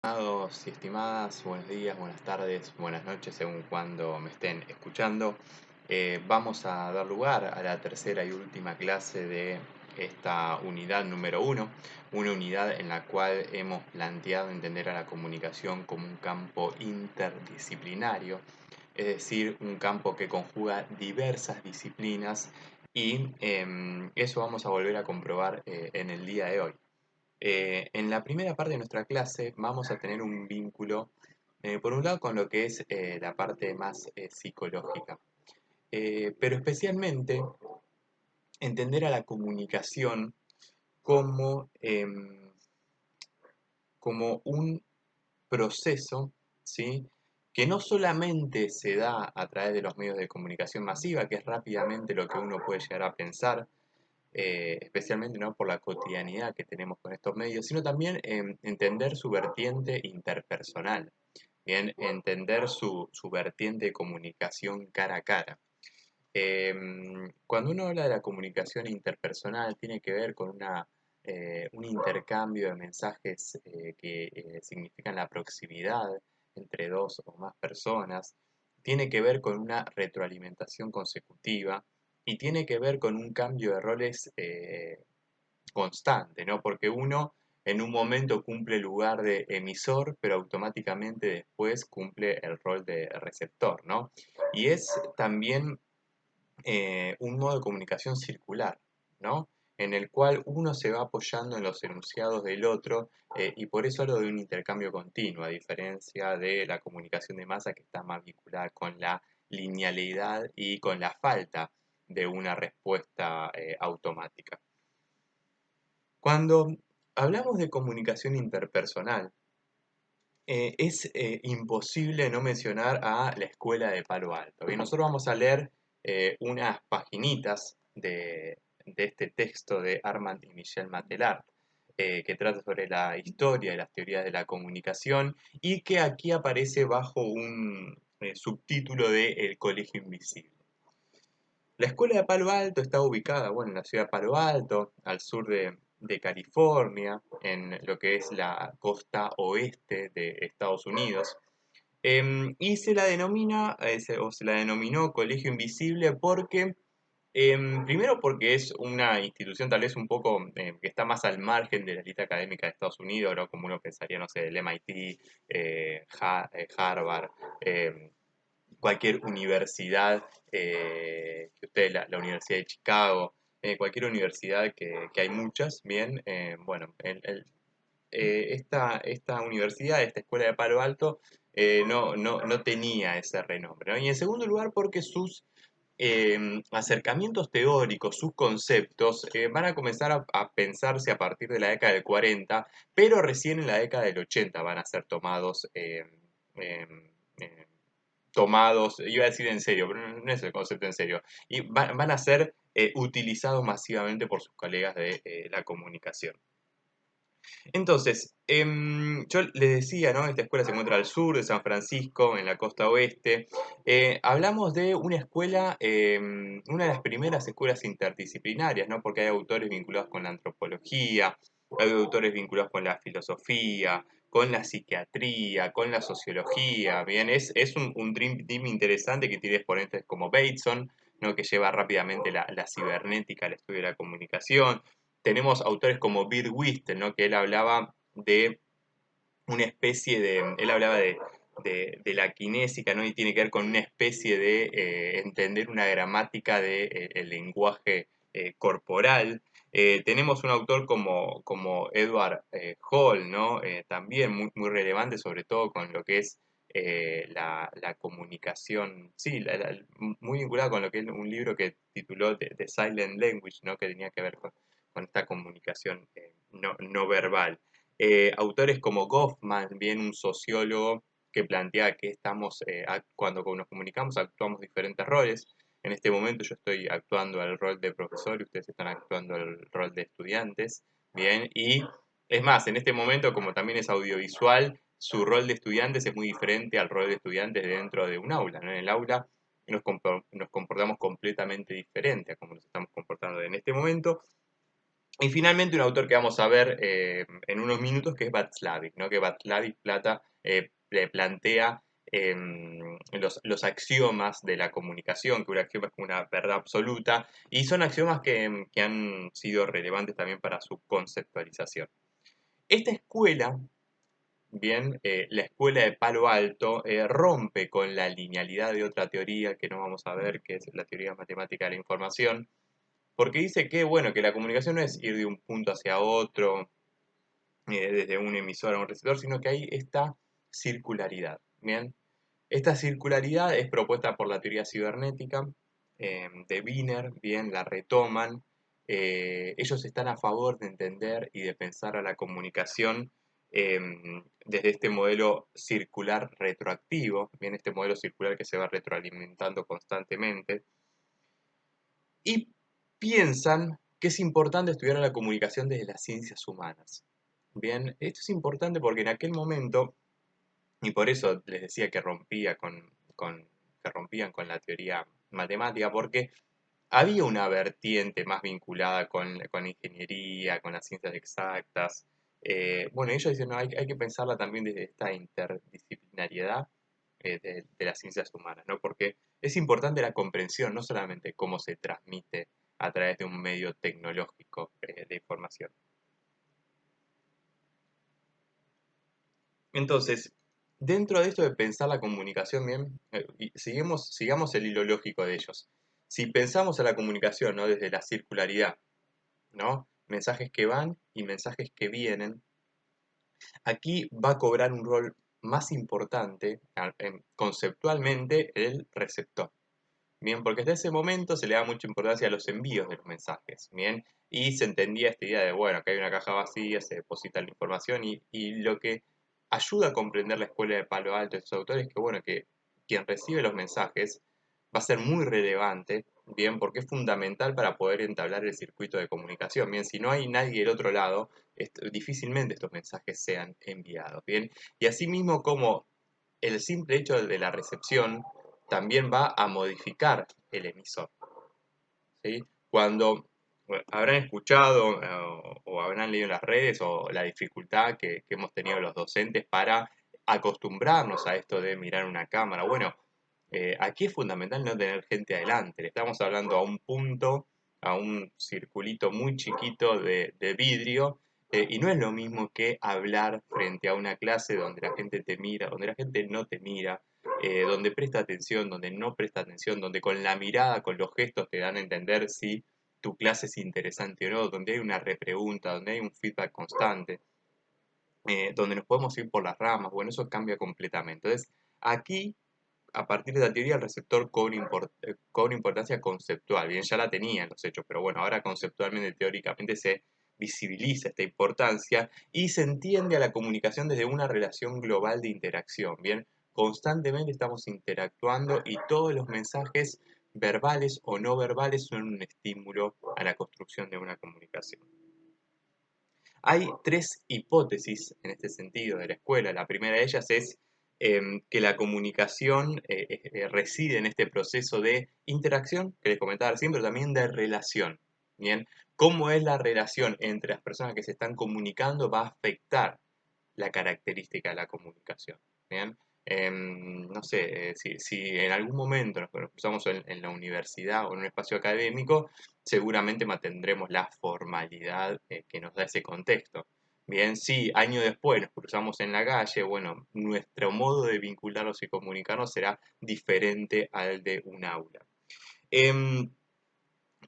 Estimados y estimadas, buenos días, buenas tardes, buenas noches, según cuando me estén escuchando. Vamos a dar lugar a la tercera y última clase de esta unidad número uno, una unidad en la cual hemos planteado entender a la comunicación como un campo interdisciplinario, es decir, un campo que conjuga diversas disciplinas y eso vamos a volver a comprobar en el día de hoy. En la primera parte de nuestra clase vamos a tener un vínculo, por un lado, con lo que es la parte más psicológica, pero especialmente entender a la comunicación como, como un proceso, ¿sí? Que no solamente se da a través de los medios de comunicación masiva, que es rápidamente lo que uno puede llegar a pensar, especialmente, ¿no?, por la cotidianidad que tenemos con estos medios, sino también entender su vertiente interpersonal, bien, entender su vertiente de comunicación cara a cara. Cuando uno habla de la comunicación interpersonal, tiene que ver con un intercambio de mensajes que significan la proximidad entre dos o más personas, tiene que ver con una retroalimentación consecutiva y tiene que ver con un cambio de roles constante, ¿no? Porque uno en un momento cumple el lugar de emisor, pero automáticamente después cumple el rol de receptor, ¿no? Y es también un modo de comunicación circular, ¿no? En el cual uno se va apoyando en los enunciados del otro y por eso hablo de un intercambio continuo, a diferencia de la comunicación de masa que está más vinculada con la linealidad y con la falta de una respuesta automática. Cuando hablamos de comunicación interpersonal, es imposible no mencionar a la escuela de Palo Alto. Bien, nosotros vamos a leer unas paginitas de este texto de Armand y Michel Matelart, que trata sobre la historia y las teorías de la comunicación y que aquí aparece bajo un subtítulo de El Colegio Invisible. La escuela de Palo Alto está ubicada, bueno, en la ciudad de Palo Alto, al sur de California, en lo que es la costa oeste de Estados Unidos. Y se la denomina, o se la denominó Colegio Invisible porque, primero porque es una institución tal vez un poco que está más al margen de la lista académica de Estados Unidos, ¿no? Como uno pensaría, no sé, el MIT, Harvard, cualquier universidad, que ustedes, la Universidad de Chicago, cualquier universidad que hay muchas, bien, bueno, esta universidad, esta escuela de Palo Alto, no tenía ese renombre, ¿no? Y en segundo lugar, porque sus acercamientos teóricos, sus conceptos, van a comenzar a pensarse a partir de la década del 40, pero recién en la década del 80 van a ser eh, tomados, iba a decir en serio, pero no es el concepto en serio, y van a ser utilizados masivamente por sus colegas de la comunicación. Entonces, yo les decía, ¿no? Esta escuela se encuentra al sur de San Francisco, en la costa oeste. Hablamos de una escuela, una de las primeras escuelas interdisciplinarias, ¿no? Porque hay autores vinculados con la antropología, hay autores vinculados con la filosofía, con la psiquiatría, con la sociología. Bien, es un dream team interesante que tiene exponentes como Bateson, ¿no? Que lleva rápidamente la cibernética al estudio de la comunicación. Tenemos autores como Bert Wistel, ¿no? Que él hablaba de una especie de, él hablaba de la kinésica, ¿no? Y tiene que ver con una especie de entender una gramática del lenguaje corporal. Tenemos un autor como Edward Hall, ¿no? También muy relevante, sobre todo con lo que es la comunicación, sí, muy vinculado con lo que es un libro que tituló The Silent Language, ¿no? Que tenía que ver con esta comunicación no verbal. Autores como Goffman, bien un sociólogo que plantea que estamos, cuando nos comunicamos, actuamos diferentes roles. En este momento yo estoy actuando el rol de profesor y ustedes están actuando el rol de estudiantes, bien, y es más, en este momento, como también es audiovisual, su rol de estudiantes es muy diferente al rol de estudiantes dentro de un aula, ¿no? En el aula nos comportamos completamente diferente a como nos estamos comportando en este momento. Y finalmente un autor que vamos a ver en unos minutos, que es Václavic, ¿no? Que Václavic le plantea los axiomas de la comunicación, que un axioma es como una verdad absoluta, y son axiomas que han sido relevantes también para su conceptualización. Esta escuela, bien, la escuela de Palo Alto, rompe con la linealidad de otra teoría que no vamos a ver, que es la teoría matemática de la información, porque dice que, bueno, que la comunicación no es ir de un punto hacia otro, desde un emisor a un receptor, sino que hay esta circularidad. Bien, esta circularidad es propuesta por la teoría cibernética de Wiener, bien, la retoman. Ellos están a favor de entender y de pensar a la comunicación eh, desde este modelo circular retroactivo, bien, este modelo circular que se va retroalimentando constantemente, y piensan que es importante estudiar la comunicación desde las ciencias humanas. Bien, esto es importante porque en aquel momento, y por eso les decía que que rompían con la teoría matemática, porque había una vertiente más vinculada con la ingeniería, con las ciencias exactas. Bueno, ellos dicen, no, hay que pensarla también desde esta interdisciplinariedad de las ciencias humanas, ¿no? Porque es importante la comprensión, no solamente cómo se transmite a través de un medio tecnológico de información. Entonces, dentro de esto de pensar la comunicación bien, y sigamos el hilo lógico de ellos. Si pensamos a la comunicación, ¿no? Desde la circularidad, ¿no? Mensajes que van y mensajes que vienen, aquí va a cobrar un rol más importante conceptualmente el receptor. Bien, porque hasta ese momento se le da mucha importancia a los envíos de los mensajes, bien, y se entendía esta idea de, bueno, que hay una caja vacía, se deposita la información, y lo que ayuda a comprender la escuela de Palo Alto de estos autores es que, bueno, que quien recibe los mensajes va a ser muy relevante, bien, porque es fundamental para poder entablar el circuito de comunicación, bien, si no hay nadie del otro lado, difícilmente estos mensajes sean enviados, bien, y asimismo como el simple hecho de la recepción también va a modificar el emisor. ¿Sí? Cuando habrán escuchado o habrán leído en las redes o la dificultad que hemos tenido los docentes para acostumbrarnos a esto de mirar una cámara. Bueno, aquí es fundamental no tener gente adelante. Le estamos hablando a un punto, a un circulito muy chiquito de vidrio, y no es lo mismo que hablar frente a una clase donde la gente te mira, donde la gente no te mira, donde presta atención, donde no presta atención, donde con la mirada, con los gestos te dan a entender si tu clase es interesante o no, donde hay una repregunta, donde hay un feedback constante, donde nos podemos ir por las ramas. Bueno, eso cambia completamente. Entonces, aquí, a partir de la teoría, el receptor cobra importancia conceptual. Bien, ya la tenía en los hechos, pero bueno, ahora conceptualmente, teóricamente se visibiliza esta importancia y se entiende a la comunicación desde una relación global de interacción. Bien, constantemente estamos interactuando y todos los mensajes verbales o no verbales son un estímulo a la construcción de una comunicación. Hay tres hipótesis en este sentido de la escuela. La primera de ellas es que la comunicación reside en este proceso de interacción que les comentaba recién, pero también de relación. Bien, cómo es la relación entre las personas que se están comunicando va a afectar la característica de la comunicación. Bien, no sé, si en algún momento nos cruzamos en la universidad o en un espacio académico, seguramente mantendremos la formalidad que nos da ese contexto. Bien, si años después nos cruzamos en la calle, bueno, nuestro modo de vincularnos y comunicarnos será diferente al de un aula. Em,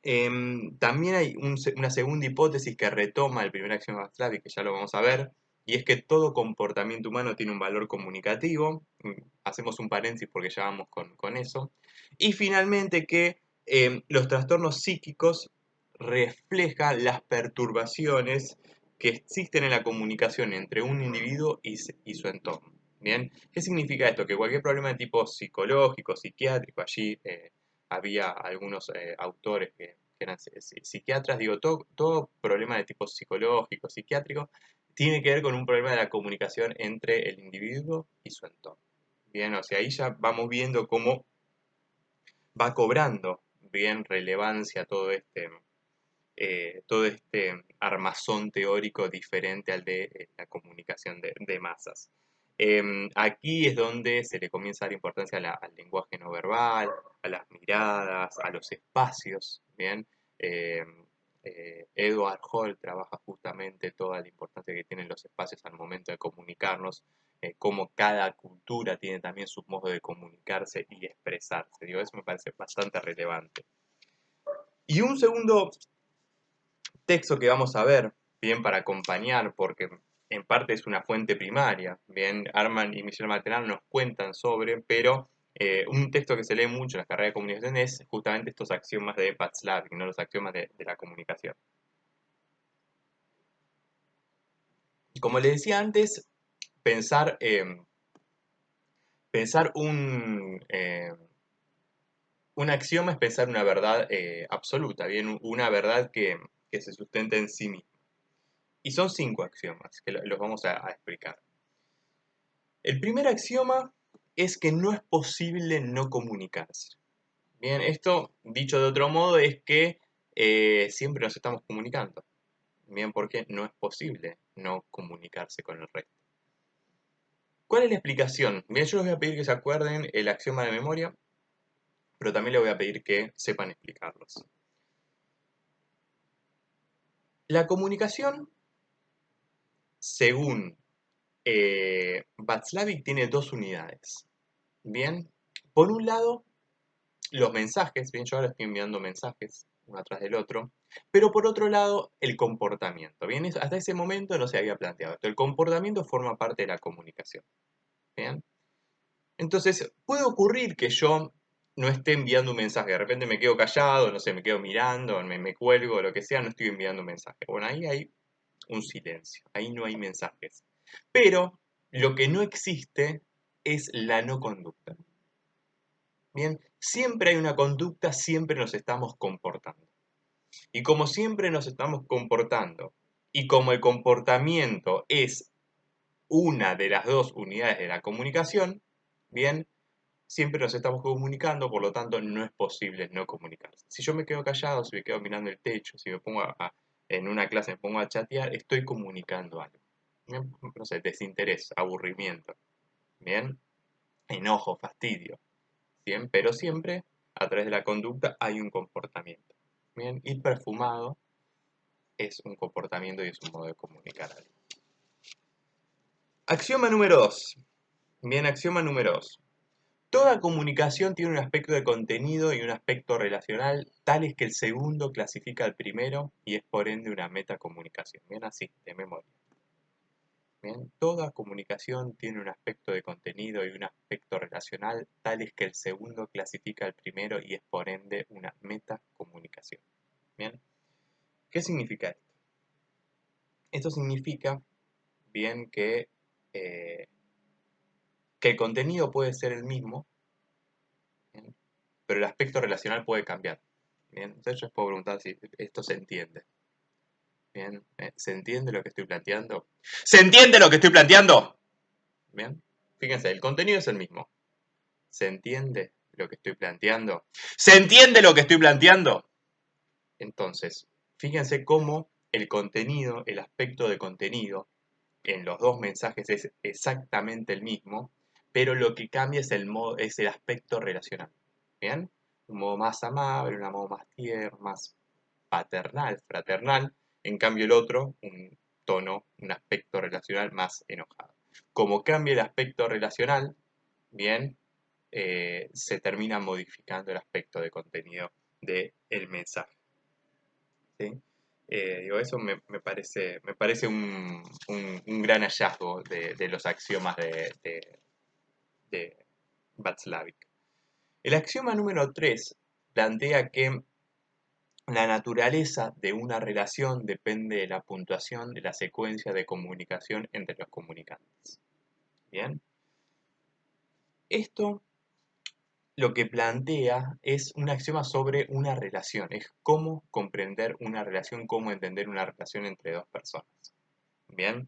También hay una segunda hipótesis que retoma el primer axioma de Václavic, que ya lo vamos a ver, y es que todo comportamiento humano tiene un valor comunicativo. Hacemos un paréntesis porque ya vamos con eso. Y finalmente que los trastornos psíquicos reflejan las perturbaciones que existen en la comunicación entre un individuo y su entorno. ¿Bien? ¿Qué significa esto? Que cualquier problema de tipo psicológico, psiquiátrico, allí había algunos autores que eran psiquiatras, digo, todo problema de tipo psicológico, psiquiátrico, tiene que ver con un problema de la comunicación entre el individuo y su entorno. Bien, o sea, ahí ya vamos viendo cómo va cobrando bien relevancia todo todo este armazón teórico diferente al de la comunicación de masas. Aquí es donde se le comienza a dar importancia al lenguaje no verbal, a las miradas, a los espacios, ¿bien? Em, Edward Hall trabaja justamente toda la importancia que tienen los espacios al momento de comunicarnos, cómo cada cultura tiene también su modo de comunicarse y expresarse. Digo, eso me parece bastante relevante. Y un segundo texto que vamos a ver, bien, para acompañar, porque en parte es una fuente primaria, bien, Arman y Michel Matelan nos cuentan sobre, pero un texto que se lee mucho en la carrera de comunicación es justamente estos axiomas de Václavic, ¿no? Los axiomas de la comunicación. Como les decía antes, pensar, pensar un axioma es pensar una verdad absoluta, bien, una verdad que se sustenta en sí misma. Y son 5 axiomas que los vamos a explicar. El primer axioma es que no es posible no comunicarse. Bien, esto, dicho de otro modo, es que siempre nos estamos comunicando. Bien, porque no es posible no comunicarse con el resto. ¿Cuál es la explicación? Bien, yo les voy a pedir que se acuerden el axioma de memoria, pero también les voy a pedir que sepan explicarlos. La comunicación, según Václavic, tiene 2 unidades. Bien, por un lado, los mensajes, bien, yo ahora estoy enviando mensajes uno atrás del otro, pero por otro lado, el comportamiento, bien, hasta ese momento no se había planteado esto, el comportamiento forma parte de la comunicación, bien. Entonces, puede ocurrir que yo no esté enviando un mensaje, de repente me quedo callado, no sé, me quedo mirando, me cuelgo, lo que sea, no estoy enviando un mensaje. Bueno, ahí hay un silencio, ahí no hay mensajes. Pero lo que no existe es la no conducta. Bien, siempre hay una conducta, siempre nos estamos comportando. Y como siempre nos estamos comportando, y como el comportamiento es una de las 2 unidades de la comunicación, bien, siempre nos estamos comunicando, por lo tanto no es posible no comunicarse. Si yo me quedo callado, si me quedo mirando el techo, si me pongo en una clase me pongo a chatear, estoy comunicando algo. Bien, no sé, desinterés, aburrimiento, bien, enojo, fastidio. Bien, pero siempre a través de la conducta hay un comportamiento. Bien, ir perfumado es un comportamiento y es un modo de comunicar algo. Axioma número 2. Bien, axioma número 2. Toda comunicación tiene un aspecto de contenido y un aspecto relacional, tales que el segundo clasifica al primero y es por ende una metacomunicación. Bien, así, de memoria. Bien, toda comunicación tiene un aspecto de contenido y un aspecto relacional, tales que el segundo clasifica al primero y es por ende una metacomunicación. Bien, ¿qué significa esto? Esto significa, bien, eh, que el contenido puede ser el mismo, ¿bien? Pero el aspecto relacional puede cambiar. Bien, entonces yo les puedo preguntar si esto se entiende. Bien, ¿se entiende lo que estoy planteando? ¿Se entiende lo que estoy planteando? Bien, fíjense, el contenido es el mismo. ¿Se entiende lo que estoy planteando? ¿Se entiende lo que estoy planteando? Entonces, fíjense cómo el contenido, el aspecto de contenido, en los 2 mensajes es exactamente el mismo, pero lo que cambia es es el aspecto relacional. ¿Bien? Un modo más amable, un modo más tierno, más paternal, fraternal. En cambio el otro, un tono, un aspecto relacional más enojado. Como cambia el aspecto relacional, bien, se termina modificando el aspecto de contenido del mensaje. ¿Sí? Digo, eso me parece un gran hallazgo de los axiomas de Václavic. El axioma número 3 plantea que la naturaleza de una relación depende de la puntuación de la secuencia de comunicación entre los comunicantes. Bien, esto lo que plantea es un axioma sobre una relación, es cómo comprender una relación, cómo entender una relación entre 2 personas. Bien,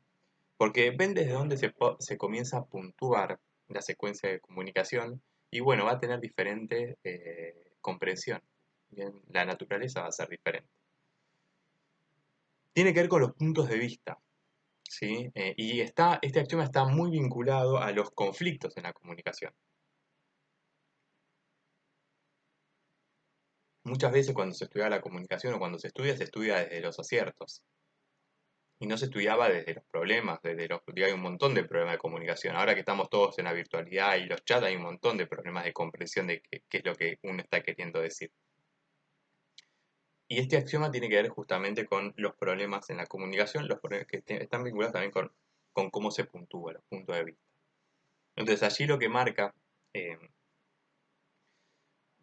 porque depende de dónde se comienza a puntuar la secuencia de comunicación y bueno, va a tener diferente comprensión. Bien, la naturaleza va a ser diferente. tiene que ver con los puntos de vista, ¿sí? Y este axioma está muy vinculado a los conflictos en la comunicación. Muchas veces cuando se estudia la comunicación o cuando se estudia desde los aciertos. Y no se estudiaba desde los problemas, digo, hay un montón de problemas de comunicación. Ahora que estamos todos en la virtualidad y los chats, hay un montón de problemas de comprensión de qué es lo que uno está queriendo decir. Y este axioma tiene que ver justamente con los problemas en la comunicación, los problemas que están vinculados también con cómo se puntúa, los puntos de vista. Entonces allí lo que marca eh,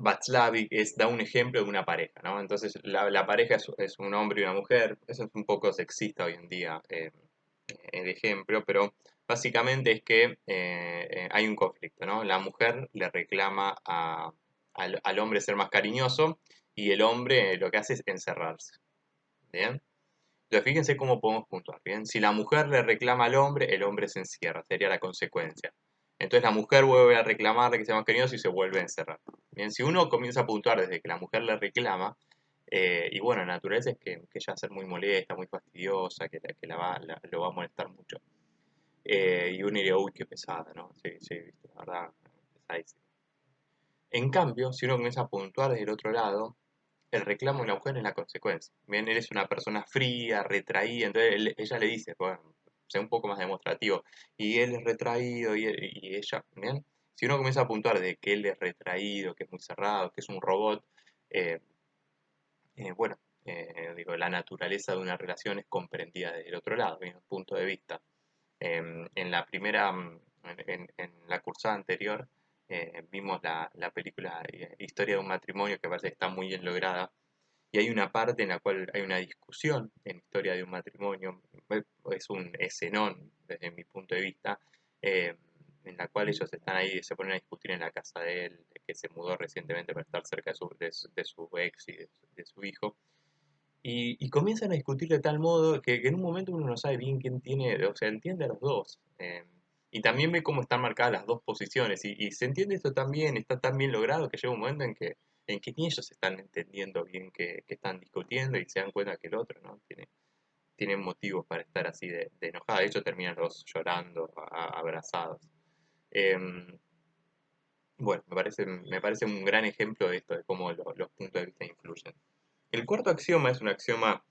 Václavic da un ejemplo de una pareja, ¿no? Entonces la pareja es un hombre y una mujer, eso es un poco sexista hoy en día el ejemplo, pero básicamente es que hay un conflicto, ¿no? La mujer le reclama al hombre ser más cariñoso y el hombre lo que hace es encerrarse, ¿bien? Entonces fíjense cómo podemos puntuar, ¿bien? Si la mujer le reclama al hombre, el hombre se encierra, sería la consecuencia. Entonces la mujer vuelve a reclamarle que sea más cariñoso y se vuelve a encerrar. Bien, si uno comienza a puntuar desde que la mujer le reclama, y bueno, la naturaleza es que ella va a ser muy molesta, muy fastidiosa, lo va a molestar mucho. Y uno diría, uy, qué pesada, ¿no? Sí, sí, viste, la verdad, pesadísima. En cambio, si uno comienza a puntuar desde el otro lado, el reclamo de la mujer es la consecuencia. Bien, él es una persona fría, retraída, entonces ella le dice, bueno, sea un poco más demostrativo, y él es retraído y ella, bien. Si uno comienza a puntuar de que él es retraído, que es muy cerrado, que es un robot, eh, bueno, digo, la naturaleza de una relación es comprendida desde el otro lado, desde un punto de vista. En la primera, en la cursada anterior, vimos la película Historia de un matrimonio que parece que está muy bien lograda. Y hay una parte en la cual hay una discusión en Historia de un matrimonio, es un escenón desde mi punto de vista, eh, en la cual ellos están ahí y se ponen a discutir en la casa de él, que se mudó recientemente para estar cerca de su ex y de su hijo. Y comienzan a discutir de tal modo que en un momento uno no sabe bien quién tiene, o sea, entiende a los dos. Y también ve cómo están marcadas las dos posiciones. Y se entiende esto también, está tan bien logrado que llega un momento en que ni ellos están entendiendo bien que están discutiendo y se dan cuenta que el otro, ¿no? Tiene motivos para estar así de enojada. De hecho, terminan los llorando, abrazados. Em, bueno, me parece un gran ejemplo de esto, de cómo los puntos de vista influyen. El cuarto axioma es un axioma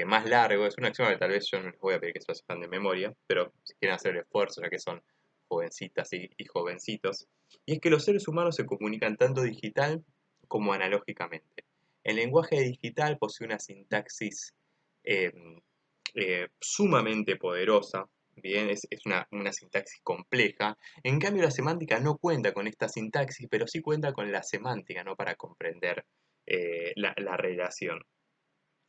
más largo, es un axioma que tal vez yo no les voy a pedir que se lo sepan de memoria, pero si quieren hacer el esfuerzo, ya que son jovencitas y jovencitos, y es que los seres humanos se comunican tanto digital como analógicamente. El lenguaje digital posee una sintaxis eh, sumamente poderosa, bien, es una sintaxis compleja. En cambio, la semántica no cuenta con esta sintaxis, pero sí cuenta con la semántica, ¿no? Para comprender la relación.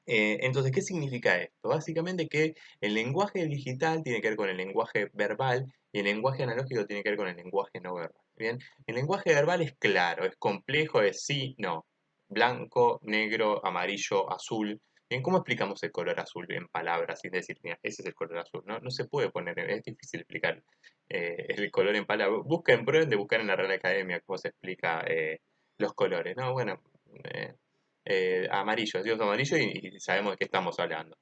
Entonces, ¿qué significa esto? Básicamente que el lenguaje digital tiene que ver con el lenguaje verbal y el lenguaje analógico tiene que ver con el lenguaje no verbal. Bien, el lenguaje verbal es claro, es complejo, es sí, no, blanco, negro, amarillo, azul. Bien, ¿cómo explicamos el color azul en palabras sin decir, mira, ese es el color azul? No se puede poner, es difícil explicar el color en palabras. Prueben de buscar en la Real Academia cómo se explica los colores, ¿no? Bueno, eh, amarillo, decimos amarillo y sabemos de qué estamos hablando.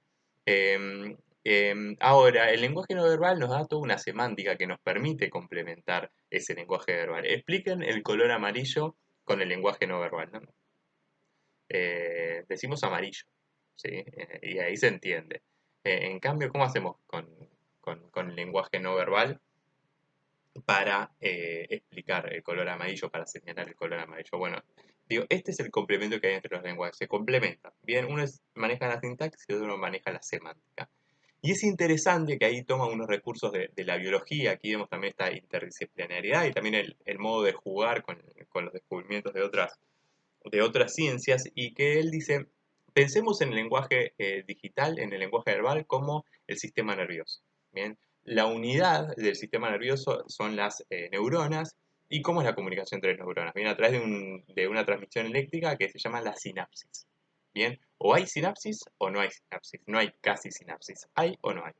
Ahora, el lenguaje no verbal nos da toda una semántica que nos permite complementar ese lenguaje verbal. Expliquen el color amarillo con el lenguaje no verbal, ¿no? Decimos amarillo, ¿sí? Y ahí se entiende. En cambio, ¿cómo hacemos con el lenguaje no verbal para explicar el color amarillo, para señalar el color amarillo? Bueno, digo, este es el complemento que hay entre los lenguajes, se complementan. Bien, maneja la sintaxis y otro maneja la semántica. Y es interesante que ahí toma unos recursos de la biología, aquí vemos también esta interdisciplinariedad y también el modo de jugar con los descubrimientos de otras ciencias, y que él dice, pensemos en el lenguaje digital, en el lenguaje verbal, como el sistema nervioso. Bien, la unidad del sistema nervioso son las neuronas. ¿Y cómo es la comunicación entre neuronas? Bien, a través de una transmisión eléctrica que se llama la sinapsis. Bien, o hay sinapsis o no hay sinapsis. No hay casi sinapsis. ¿Hay o no hay?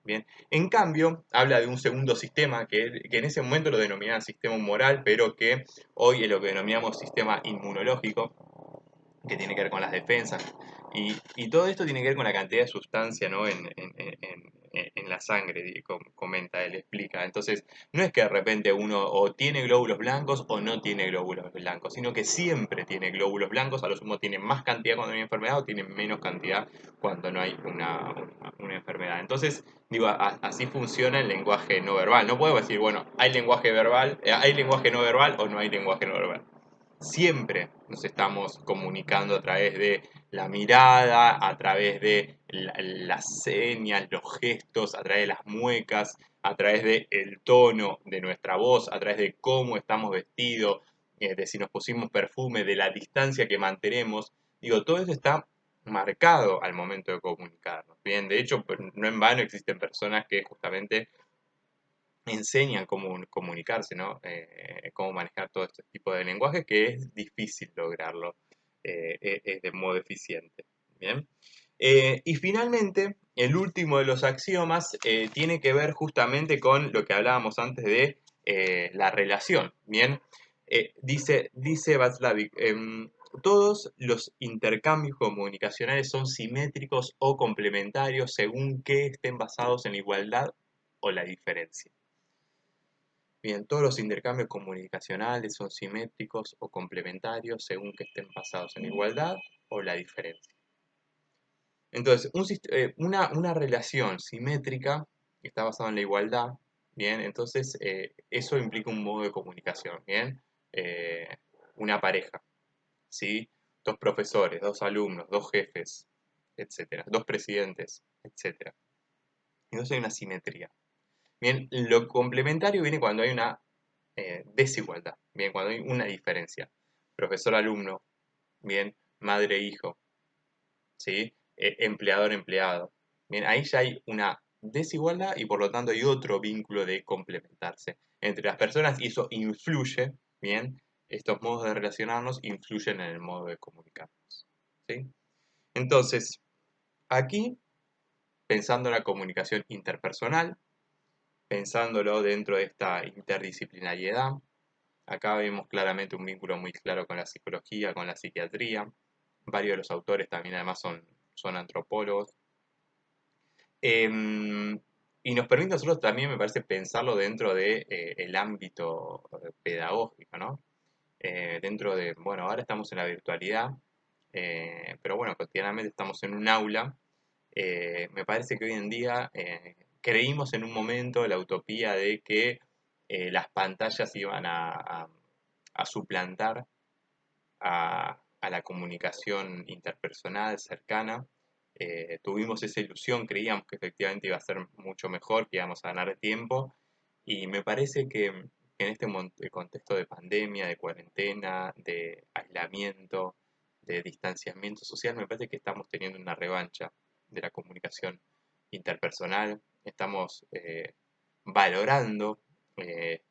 Bien, en cambio, habla de un segundo sistema que en ese momento lo denominaban sistema humoral, pero que hoy es lo que denominamos sistema inmunológico. que tiene que ver con las defensas. Y todo esto tiene que ver con la cantidad de sustancia, ¿no? En la sangre, comenta él, explica. Entonces, no es que de repente uno o tiene glóbulos blancos o no tiene glóbulos blancos, sino que siempre tiene glóbulos blancos, a lo sumo tiene más cantidad cuando hay una enfermedad o tiene menos cantidad cuando no hay una enfermedad. Entonces, digo, así funciona el lenguaje no verbal. No podemos decir, bueno, hay lenguaje verbal, hay lenguaje no verbal o no hay lenguaje no verbal. Siempre nos estamos comunicando a través de la mirada, a través de las señas, los gestos, a través de las muecas, a través del tono de nuestra voz, a través de cómo estamos vestidos, de si nos pusimos perfume, de la distancia que mantenemos. Digo, todo eso está marcado al momento de comunicarnos. Bien, de hecho, pues, no en vano existen personas que justamente enseñan cómo comunicarse, ¿no? Cómo manejar todo este tipo de lenguaje que es difícil lograrlo de modo eficiente. Bien. Y finalmente, el último de los axiomas tiene que ver justamente con lo que hablábamos antes de la relación. Bien. Dice Václavic, todos los intercambios comunicacionales son simétricos o complementarios según que estén basados en la igualdad o la diferencia. Bien, todos los intercambios comunicacionales son simétricos o complementarios según que estén basados en igualdad o la diferencia. Entonces, una relación simétrica que está basada en la igualdad, bien, entonces eso implica un modo de comunicación, bien, Eh, una pareja, ¿sí? Dos profesores, dos alumnos, dos jefes, etcétera, dos presidentes, etcétera. Entonces hay una simetría. Bien, lo complementario viene cuando hay una desigualdad, bien, cuando hay una diferencia. Profesor-alumno, bien, madre-hijo, ¿sí? Empleador-empleado. Bien, ahí ya hay una desigualdad y por lo tanto hay otro vínculo de complementarse entre las personas y eso influye, bien, estos modos de relacionarnos influyen en el modo de comunicarnos, ¿sí? Entonces, aquí, pensando en la comunicación interpersonal, pensándolo dentro de esta interdisciplinariedad, acá vemos claramente un vínculo muy claro con la psicología, con la psiquiatría. Varios de los autores también además son antropólogos. Y nos permite a nosotros también, me parece, pensarlo dentro de, el ámbito pedagógico, ¿no? Dentro de, bueno, ahora estamos en la virtualidad, pero bueno, cotidianamente estamos en un aula. Me parece que hoy en día creímos en un momento la utopía de que las pantallas iban a suplantar a la comunicación interpersonal cercana. Tuvimos esa ilusión, creíamos que efectivamente iba a ser mucho mejor, que íbamos a ganar tiempo, y me parece que en este contexto de pandemia, de cuarentena, de aislamiento, de distanciamiento social, me parece que estamos teniendo una revancha de la comunicación interpersonal, estamos valorando eh,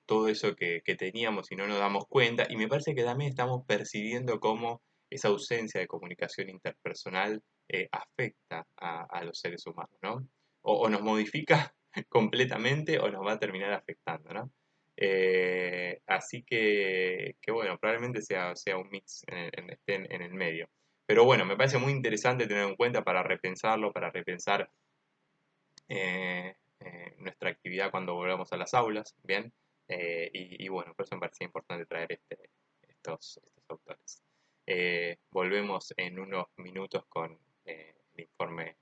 todo eso que teníamos y no nos damos cuenta. Y me parece que también estamos percibiendo cómo esa ausencia de comunicación interpersonal afecta a los seres humanos, ¿no? O nos modifica completamente o nos va a terminar afectando, ¿no? Así que bueno, probablemente sea un mix esté en el medio. Pero bueno, me parece muy interesante tener en cuenta para repensarlo, para repensar nuestra actividad cuando volvamos a las aulas, ¿bien? Y bueno, por eso me parecía importante traer estos autores. Volvemos en unos minutos con el informe